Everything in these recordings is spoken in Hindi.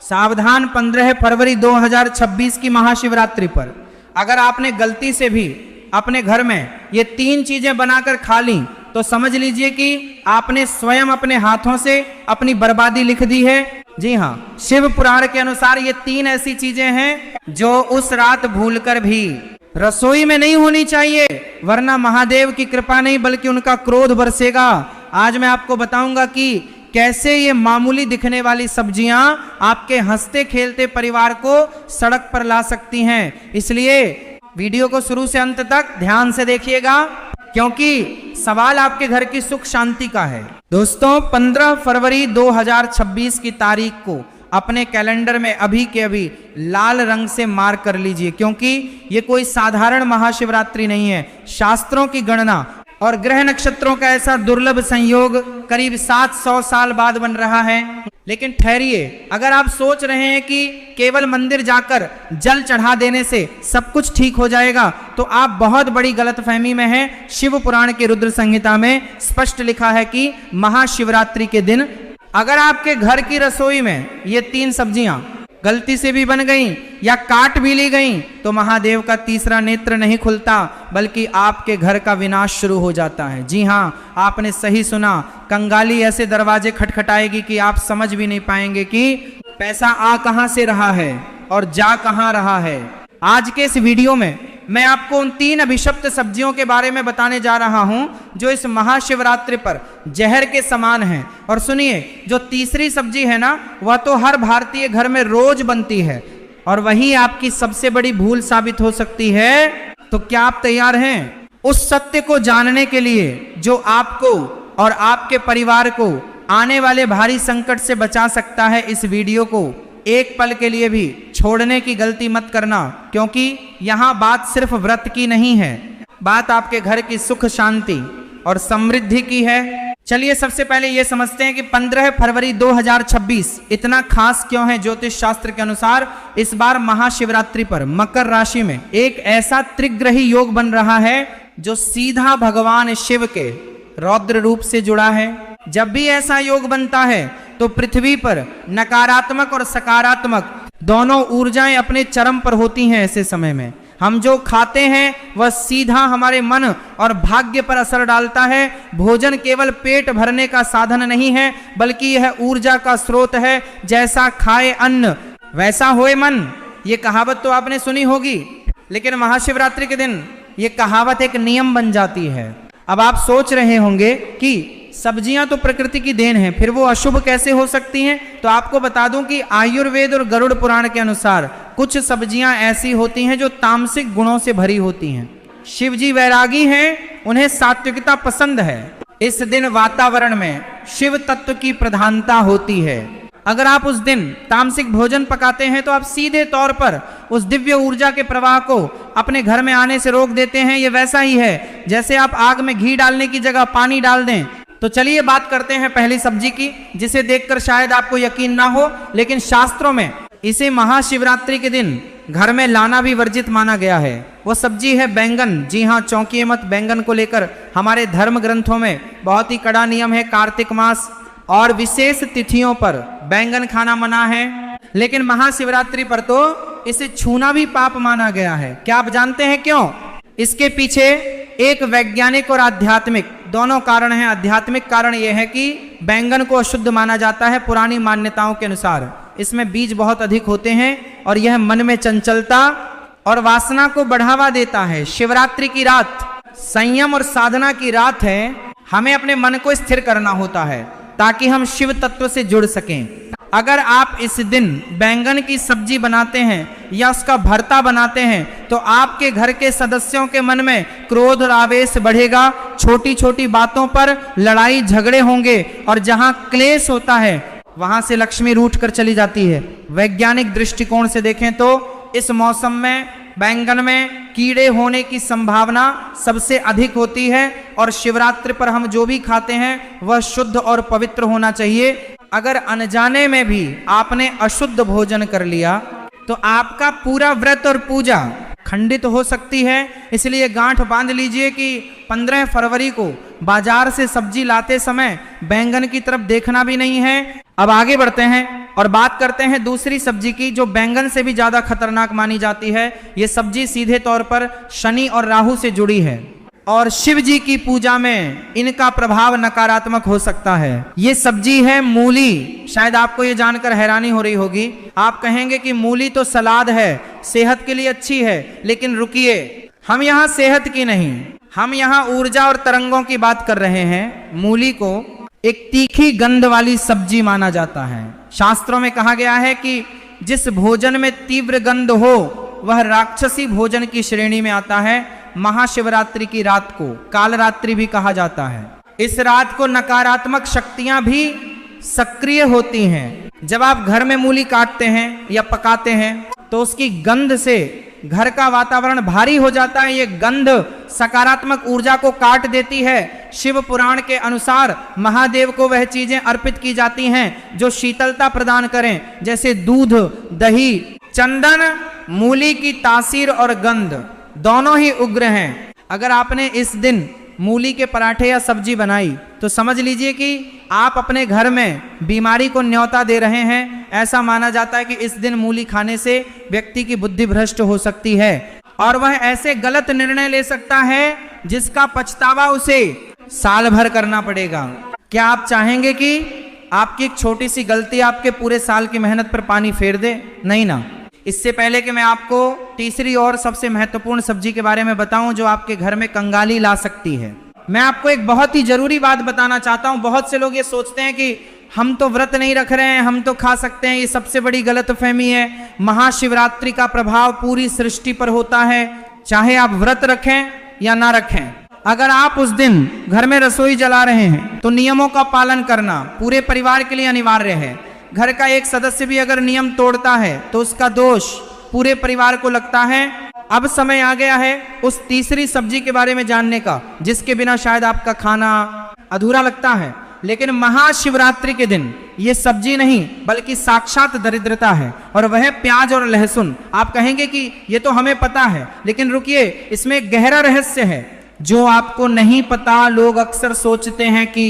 सावधान 15 फरवरी 2026 की महाशिवरात्रि पर अगर आपने गलती से भी अपने घर में ये 3 चीजें बनाकर खा ली तो समझ लीजिए कि आपने स्वयं अपने हाथों से अपनी बर्बादी लिख दी है। जी हाँ, शिव पुराण के अनुसार ये 3 ऐसी चीजें हैं जो उस रात भूलकर भी रसोई में नहीं होनी चाहिए, वरना महादेव की कृपा नहीं बल्कि उनका क्रोध बरसेगा। आज मैं आपको बताऊंगा कि कैसे ये मामूली दिखने वाली सब्जियां आपके हंसते खेलते परिवार को सड़क पर ला सकती हैं। इसलिए वीडियो को शुरू से अंत तक ध्यान से देखिएगा, क्योंकि सवाल आपके घर की सुख शांति का है। दोस्तों, 15 फरवरी 2026 की तारीख को अपने कैलेंडर में अभी के अभी लाल रंग से मार्क कर लीजिए, क्योंकि ये कोई साधारण महाशिवरात्रि नहीं है। शास्त्रों की गणना और ग्रह नक्षत्रों का ऐसा दुर्लभ संयोग करीब 700 साल बाद बन रहा है। लेकिन ठहरिए, अगर आप सोच रहे हैं कि केवल मंदिर जाकर जल चढ़ा देने से सब कुछ ठीक हो जाएगा तो आप बहुत बड़ी गलतफहमी में हैं। शिव पुराण के रुद्र संहिता में स्पष्ट लिखा है कि महाशिवरात्रि के दिन अगर आपके घर की रसोई में ये 3 सब्जियां गलती से भी बन गई या काट भी ली गई तो महादेव का तीसरा नेत्र नहीं खुलता, बल्कि आपके घर का विनाश शुरू हो जाता है। जी हाँ, आपने सही सुना, कंगाली ऐसे दरवाजे खटखटाएगी कि आप समझ भी नहीं पाएंगे कि पैसा आ कहां से रहा है और जा कहां रहा है। आज के इस वीडियो में मैं आपको उन 3 अभिशप्त सब्जियों के बारे में बताने जा रहा हूं जो इस महाशिवरात्रि पर जहर के समान हैं। और सुनिए, जो तीसरी सब्जी है ना, वह तो हर भारतीय घर में रोज बनती है और वही आपकी सबसे बड़ी भूल साबित हो सकती है। तो क्या आप तैयार हैं उस सत्य को जानने के लिए जो आपको और आपके परिवार को आने वाले भारी संकट से बचा सकता है? इस वीडियो को एक पल के लिए भी छोड़ने की गलती मत करना, क्योंकि यहां बात सिर्फ व्रत की नहीं है, बात आपके घर की सुख शांति और समृद्धि की है। चलिए सबसे पहले यह समझते हैं कि 15 फरवरी 2026 इतना खास क्यों है। ज्योतिष शास्त्र के अनुसार इस बार महाशिवरात्रि पर मकर राशि में एक ऐसा त्रिग्रही योग बन रहा है जो सीधा भगवान शिव के रौद्र रूप से जुड़ा है। जब भी ऐसा योग बनता है तो पृथ्वी पर नकारात्मक और सकारात्मक दोनों ऊर्जाएं अपने चरम पर होती हैं। ऐसे समय में हम जो खाते हैं वह सीधा हमारे मन और भाग्य पर असर डालता है। भोजन केवल पेट भरने का साधन नहीं है, बल्कि यह ऊर्जा का स्रोत है। जैसा खाए अन्न वैसा होए मन, ये कहावत तो आपने सुनी होगी, लेकिन महाशिवरात्रि के दिन ये कहावत एक नियम बन जाती है। अब आप सोच रहे होंगे कि सब्जियां तो प्रकृति की देन है, फिर वो अशुभ कैसे हो सकती हैं? तो आपको बता दूं कि आयुर्वेद और गरुड़ पुराण के अनुसार कुछ सब्जियां ऐसी होती हैं जो तामसिक गुणों से भरी होती हैं। शिव जी वैरागी हैं, उन्हें सात्विकता पसंद है। इस दिन वातावरण में शिव तत्व की प्रधानता होती है। अगर आप उस दिन तामसिक भोजन पकाते हैं तो आप सीधे तौर पर उस दिव्य ऊर्जा के प्रवाह को अपने घर में आने से रोक देते हैं। ये वैसा ही है जैसे आप आग में घी डालने की जगह पानी डाल दें। तो चलिए बात करते हैं पहली सब्जी की, जिसे देखकर शायद आपको यकीन ना हो, लेकिन शास्त्रों में इसे महाशिवरात्रि के दिन घर में लाना भी वर्जित माना गया है। वो सब्जी है बैंगन। जी हाँ, चौंकिए मत, बैंगन को लेकर हमारे धर्म ग्रंथों में बहुत ही कड़ा नियम है। कार्तिक मास और विशेष तिथियों पर बैंगन खाना मना है, लेकिन महाशिवरात्रि पर तो इसे छूना भी पाप माना गया है। क्या आप जानते हैं क्यों? इसके पीछे एक वैज्ञानिक और आध्यात्मिक दोनों कारण हैं। आध्यात्मिक कारण यह है कि बैंगन को अशुद्ध माना जाता है पुरानी मान्यताओं के अनुसार। इसमें बीज बहुत अधिक होते हैं और यह मन में चंचलता और वासना को बढ़ावा देता है। शिवरात्रि की रात संयम और साधना की रात है। हमें अपने मन को स्थिर करना होता है ताकि हम शिव तत्व से जुड़ सकें। अगर आप इस दिन बैंगन की सब्जी बनाते हैं या उसका भरता बनाते हैं तो आपके घर के सदस्यों के मन में क्रोध और आवेश बढ़ेगा। छोटी छोटी बातों पर लड़ाई झगड़े होंगे और जहां क्लेश होता है वहां से लक्ष्मी रूठ कर चली जाती है। वैज्ञानिक दृष्टिकोण से देखें तो इस मौसम में बैंगन में कीड़े होने की संभावना सबसे अधिक होती है और शिवरात्रि पर हम जो भी खाते हैं वह शुद्ध और पवित्र होना चाहिए। अगर अनजाने में भी आपने अशुद्ध भोजन कर लिया तो आपका पूरा व्रत और पूजा खंडित हो सकती है। इसलिए गांठ बांध लीजिए कि 15 फरवरी को बाजार से सब्जी लाते समय बैंगन की तरफ देखना भी नहीं है। अब आगे बढ़ते हैं। और बात करते हैं दूसरी सब्जी की, जो बैंगन से भी ज्यादा खतरनाक मानी जाती है। ये सब्जी सीधे तौर पर शनि और राहु से जुड़ी है और शिव जी की पूजा में इनका प्रभाव नकारात्मक हो सकता है। ये सब्जी है मूली। शायद आपको ये जानकर हैरानी हो रही होगी, आप कहेंगे कि मूली तो सलाद है, सेहत के लिए अच्छी है, लेकिन रुकिए, हम यहाँ सेहत की नहीं, हम यहाँ ऊर्जा और तरंगों की बात कर रहे हैं। मूली को एक तीखी गंध वाली सब्जी माना जाता है। शास्त्रों में कहा गया है कि जिस भोजन में तीव्र गंध हो वह राक्षसी भोजन की श्रेणी में आता है। महाशिवरात्रि की रात को कालरात्रि भी कहा जाता है। इस रात को नकारात्मक शक्तियां भी सक्रिय होती हैं। जब आप घर में मूली काटते हैं या पकाते हैं तो उसकी गंध से घर का वातावरण भारी हो जाता है। ये गंध सकारात्मक ऊर्जा को काट देती है। शिव पुराण के अनुसार महादेव को वह चीजें अर्पित की जाती हैं जो शीतलता प्रदान करें, जैसे दूध, दही, चंदन। मूली की तासीर और गंध दोनों ही उग्र हैं। अगर आपने इस दिन मूली के पराठे या सब्जी बनाई तो समझ लीजिए कि आप अपने घर में बीमारी को न्योता दे रहे हैं। ऐसा माना जाता है कि इस दिन मूली खाने से व्यक्ति की बुद्धि भ्रष्ट हो सकती है और वह ऐसे गलत निर्णय ले सकता है जिसका पछतावा उसे साल भर करना पड़ेगा। क्या आप चाहेंगे कि आपकी एक छोटी सी गलती आपके पूरे साल की मेहनत पर पानी फेर दे? नहीं ना। इससे पहले कि मैं आपको तीसरी और सबसे महत्वपूर्ण सब्जी के बारे में बताऊं जो आपके घर में कंगाली ला सकती है, मैं आपको एक बहुत ही जरूरी बात बताना चाहता हूं। बहुत से लोग ये सोचते हैं कि हम तो व्रत नहीं रख रहे हैं, हम तो खा सकते हैं। ये सबसे बड़ी गलतफहमी है। महाशिवरात्रि का प्रभाव पूरी सृष्टि पर होता है, चाहे आप व्रत रखें या ना रखें। अगर आप उस दिन घर में रसोई जला रहे हैं तो नियमों का पालन करना पूरे परिवार के लिए अनिवार्य है। घर का एक सदस्य भी अगर नियम तोड़ता है तो उसका दोष पूरे परिवार को लगता है। अब समय आ गया है उस तीसरी सब्जी के बारे में जानने का जिसके बिना शायद आपका खाना अधूरा लगता है। लेकिन महाशिवरात्रि के दिन ये सब्जी नहीं बल्कि साक्षात दरिद्रता है और वह प्याज और लहसुन। आप कहेंगे कि ये तो हमें पता है, लेकिन रुकिए, इसमें एक गहरा रहस्य है जो आपको नहीं पता। लोग अक्सर सोचते हैं कि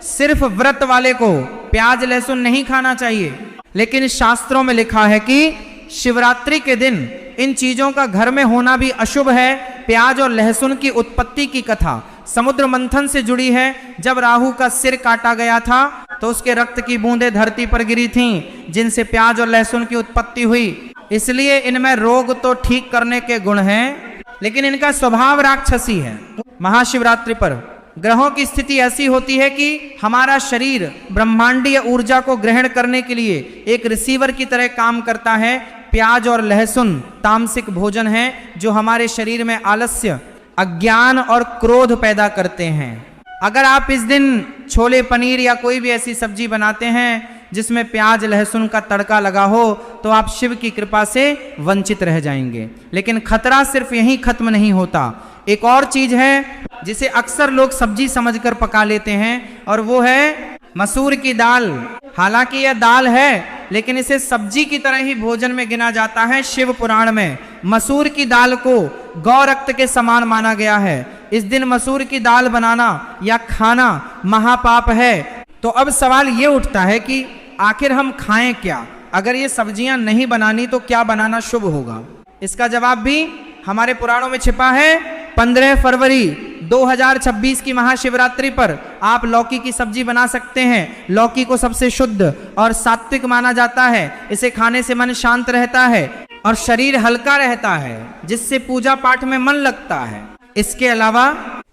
सिर्फ व्रत वाले को प्याज लहसुन नहीं खाना चाहिए, लेकिन शास्त्रों में लिखा है कि शिवरात्रि के दिन इन चीजों का घर में होना भी अशुभ है। प्याज और लहसुन की उत्पत्ति की कथा समुद्र मंथन से जुड़ी है। जब राहु का सिर काटा गया था तो उसके रक्त की बूंदें धरती पर गिरी थीं, जिनसे प्याज और लहसुन की उत्पत्ति हुई। इसलिए इनमें रोग तो ठीक करने के गुण हैं, लेकिन इनका स्वभाव राक्षसी है। महाशिवरात्रि पर ग्रहों की स्थिति ऐसी होती है कि हमारा शरीर ब्रह्मांडीय ऊर्जा को ग्रहण करने के लिए एक रिसीवर की तरह काम करता है। प्याज और लहसुन तामसिक भोजन है जो हमारे शरीर में आलस्य, अज्ञान और क्रोध पैदा करते हैं। अगर आप इस दिन छोले पनीर या कोई भी ऐसी सब्जी बनाते हैं जिसमें प्याज लहसुन का तड़का लगा हो तो आप शिव की कृपा से वंचित रह जाएंगे। लेकिन खतरा सिर्फ यहीं खत्म नहीं होता। एक और चीज है जिसे अक्सर लोग सब्जी समझकर पका लेते हैं और वो है मसूर की दाल। हालांकि यह दाल है लेकिन इसे सब्जी की तरह ही भोजन में गिना जाता है। शिव पुराण में मसूर की दाल को गौ रक्त के समान माना गया है। इस दिन मसूर की दाल बनाना या खाना महापाप है। तो अब सवाल ये उठता है कि आखिर हम खाएं क्या? अगर ये सब्जियां नहीं बनानी तो क्या बनाना शुभ होगा? इसका जवाब भी हमारे पुराणों में छिपा है। 15 फरवरी 2026 की महाशिवरात्रि पर आप लौकी की सब्जी बना सकते हैं। लौकी को सबसे शुद्ध और सात्विक माना जाता है। इसे खाने से मन शांत रहता है और शरीर हल्का रहता है, जिससे पूजा पाठ में मन लगता है। इसके अलावा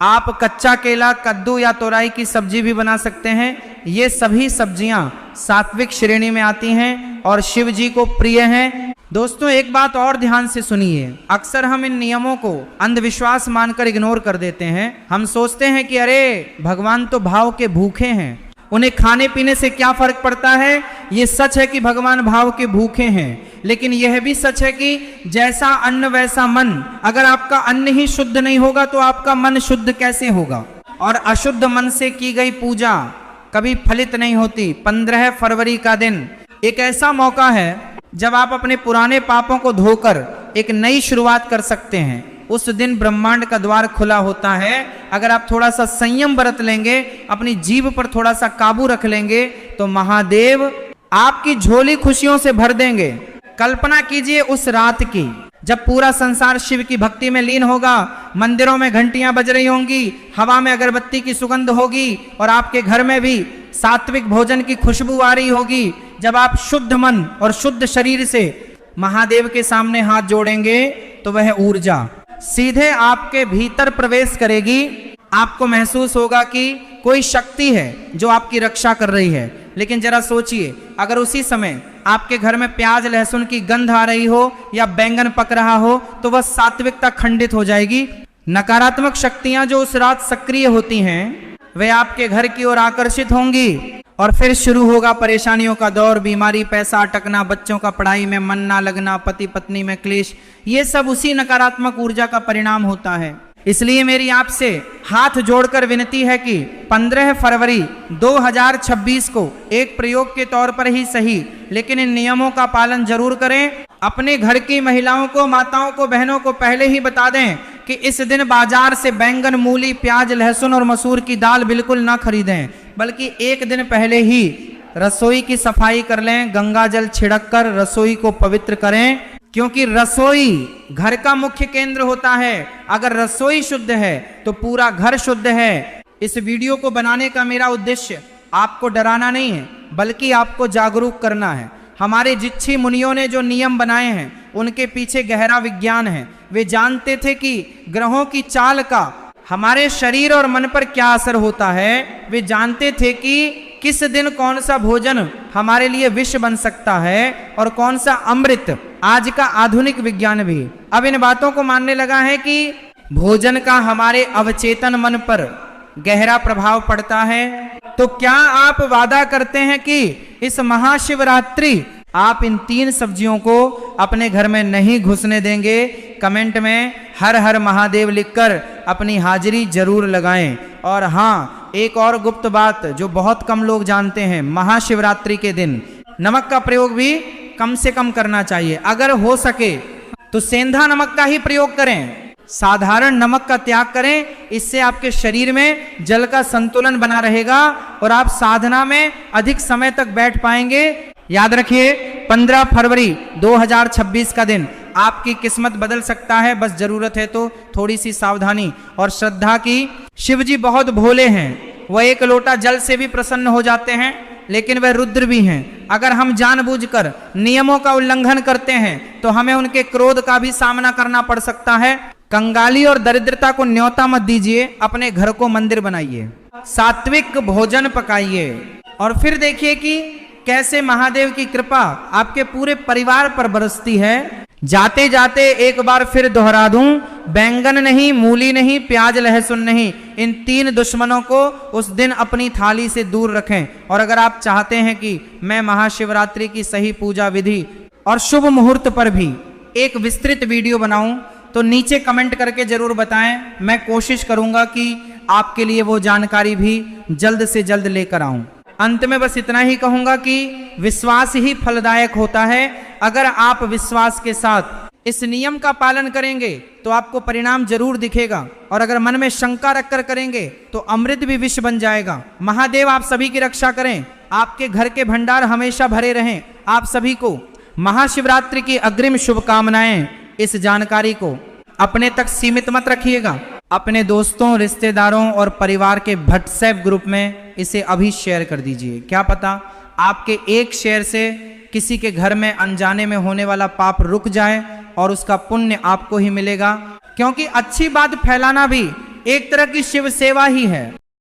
आप कच्चा केला, कद्दू या तोरई की सब्जी भी बना सकते हैं। ये सभी सब्जियां सात्विक श्रेणी में आती हैं और शिव जी को प्रिय हैं। दोस्तों, एक बात और ध्यान से सुनिए। अक्सर हम इन नियमों को अंधविश्वास मानकर इग्नोर कर देते हैं। हम सोचते हैं कि अरे भगवान तो भाव के भूखे हैं, उन्हें खाने पीने से क्या फर्क पड़ता है। ये सच है कि भगवान भाव के भूखे हैं, लेकिन यह भी सच है कि जैसा अन्न वैसा मन। अगर आपका अन्न ही शुद्ध नहीं होगा तो आपका मन शुद्ध कैसे होगा? और अशुद्ध मन से की गई पूजा कभी फलित नहीं होती। 15 फरवरी का दिन एक ऐसा मौका है जब आप अपने पुराने पापों को धोकर एक नई शुरुआत कर सकते हैं। उस दिन ब्रह्मांड का द्वार खुला होता है। अगर आप थोड़ा सा संयम बरत लेंगे, अपनी जीभ पर थोड़ा सा काबू रख लेंगे, तो महादेव आपकी झोली खुशियों से भर देंगे। कल्पना कीजिए उस रात की जब पूरा संसार शिव की भक्ति में लीन होगा, मंदिरों में घंटियां बज रही होंगी, हवा में अगरबत्ती की सुगंध होगी और आपके घर में भी सात्विक भोजन की खुशबू आ रही होगी। जब आप शुद्ध मन और शुद्ध शरीर से महादेव के सामने हाथ जोड़ेंगे तो वह ऊर्जा सीधे आपके भीतर प्रवेश करेगी। आपको महसूस होगा कि कोई शक्ति है जो आपकी रक्षा कर रही है। लेकिन जरा सोचिए, अगर उसी समय आपके घर में प्याज लहसुन की गंध आ रही हो या बैंगन पक रहा हो तो वह सात्विकता खंडित हो जाएगी। नकारात्मक शक्तियां जो उस रात सक्रिय होती हैं वे आपके घर की ओर आकर्षित होंगी और फिर शुरू होगा परेशानियों का दौर, बीमारी, पैसा अटकना, बच्चों का पढ़ाई में मन ना लगना, पति पत्नी में क्लेश। ये सब उसी नकारात्मक ऊर्जा का परिणाम होता है। इसलिए मेरी आपसे हाथ जोड़कर विनती है कि 15 फरवरी 2026 को एक प्रयोग के तौर पर ही सही, लेकिन इन नियमों का पालन जरूर करें। अपने घर की महिलाओं को, माताओं को, बहनों को पहले ही बता दें कि इस दिन बाजार से बैंगन, मूली, प्याज, लहसुन और मसूर की दाल बिल्कुल ना खरीदें, बल्कि एक दिन पहले ही रसोई की सफाई कर लें। गंगा जल छिड़क कर रसोई को पवित्र करें, क्योंकि रसोई घर का मुख्य केंद्र होता है। अगर रसोई शुद्ध है तो पूरा घर शुद्ध है। इस वीडियो को बनाने का मेरा उद्देश्य आपको डराना नहीं है, बल्कि आपको जागरूक करना है। हमारे जिच्छी मुनियों ने जो नियम बनाए हैं उनके पीछे गहरा विज्ञान है। वे जानते थे कि ग्रहों की चाल का हमारे शरीर और मन पर क्या असर होता है। वे जानते थे कि किस दिन कौन सा भोजन हमारे लिए विष बन सकता है और कौन सा अमृत। आज का आधुनिक विज्ञान भी अब इन बातों को मानने लगा है कि भोजन का हमारे अवचेतन मन पर गहरा प्रभाव पड़ता है। तो क्या आप वादा करते हैं कि इस महाशिवरात्रि आप इन 3 सब्जियों को अपने घर में नहीं घुसने देंगे? कमेंट में हर हर महादेव लिखकर अपनी हाजिरी जरूर लगाएं। और हाँ, एक और गुप्त बात जो बहुत कम लोग जानते हैं, महाशिवरात्रि के दिन नमक का प्रयोग भी कम से कम करना चाहिए। अगर हो सके तो सेंधा नमक का ही प्रयोग करें, साधारण नमक का त्याग करें। इससे आपके शरीर में जल का संतुलन बना रहेगा और आप साधना में अधिक समय तक बैठ पाएंगे। याद रखिए, 15 फरवरी 2026 का दिन आपकी किस्मत बदल सकता है। बस जरूरत है तो थोड़ी सी सावधानी और श्रद्धा की। शिव जी बहुत भोले हैं, वह एक लोटा जल से भी प्रसन्न हो जाते हैं, लेकिन वह रुद्र भी हैं। अगर हम जानबूझकर नियमों का उल्लंघन करते हैं तो हमें उनके क्रोध का भी सामना करना पड़ सकता है। कंगाली और दरिद्रता को न्योता मत दीजिए, अपने घर को मंदिर बनाइए, सात्विक भोजन पकाइए और फिर देखिए कि कैसे महादेव की कृपा आपके पूरे परिवार पर बरसती है। जाते जाते एक बार फिर दोहरा दूं, बैंगन नहीं, मूली नहीं, प्याज लहसुन नहीं, इन 3 दुश्मनों को उस दिन अपनी थाली से दूर रखें। और अगर आप चाहते हैं कि मैं महाशिवरात्रि की सही पूजा विधि और शुभ मुहूर्त पर भी एक विस्तृत वीडियो बनाऊं तो नीचे कमेंट करके जरूर बताएं। मैं कोशिश करूंगा कि आपके लिए वो जानकारी भी जल्द से जल्द लेकर आऊं। अंत में बस इतना ही कहूंगा कि विश्वास ही फलदायक होता है। अगर आप विश्वास के साथ इस नियम का पालन करेंगे तो आपको परिणाम जरूर दिखेगा, और अगर मन में शंका रखकर करेंगे तो अमृत भी विष बन जाएगा। महादेव आप सभी की रक्षा करें, आपके घर के भंडार हमेशा भरे रहें। आप सभी को महाशिवरात्रि की अग्रिम शुभकामनाएं। इस जानकारी को अपने तक सीमित मत रखिएगा, अपने दोस्तों, रिश्तेदारों और परिवार के व्हाट्सएप ग्रुप में इसे अभी शेयर कर दीजिए। क्या पता आपके एक शेयर से किसी के घर में अनजाने में होने वाला पाप रुक जाए और उसका पुण्य आपको ही मिलेगा, क्योंकि अच्छी बात फैलाना भी एक तरह की शिव सेवा ही है।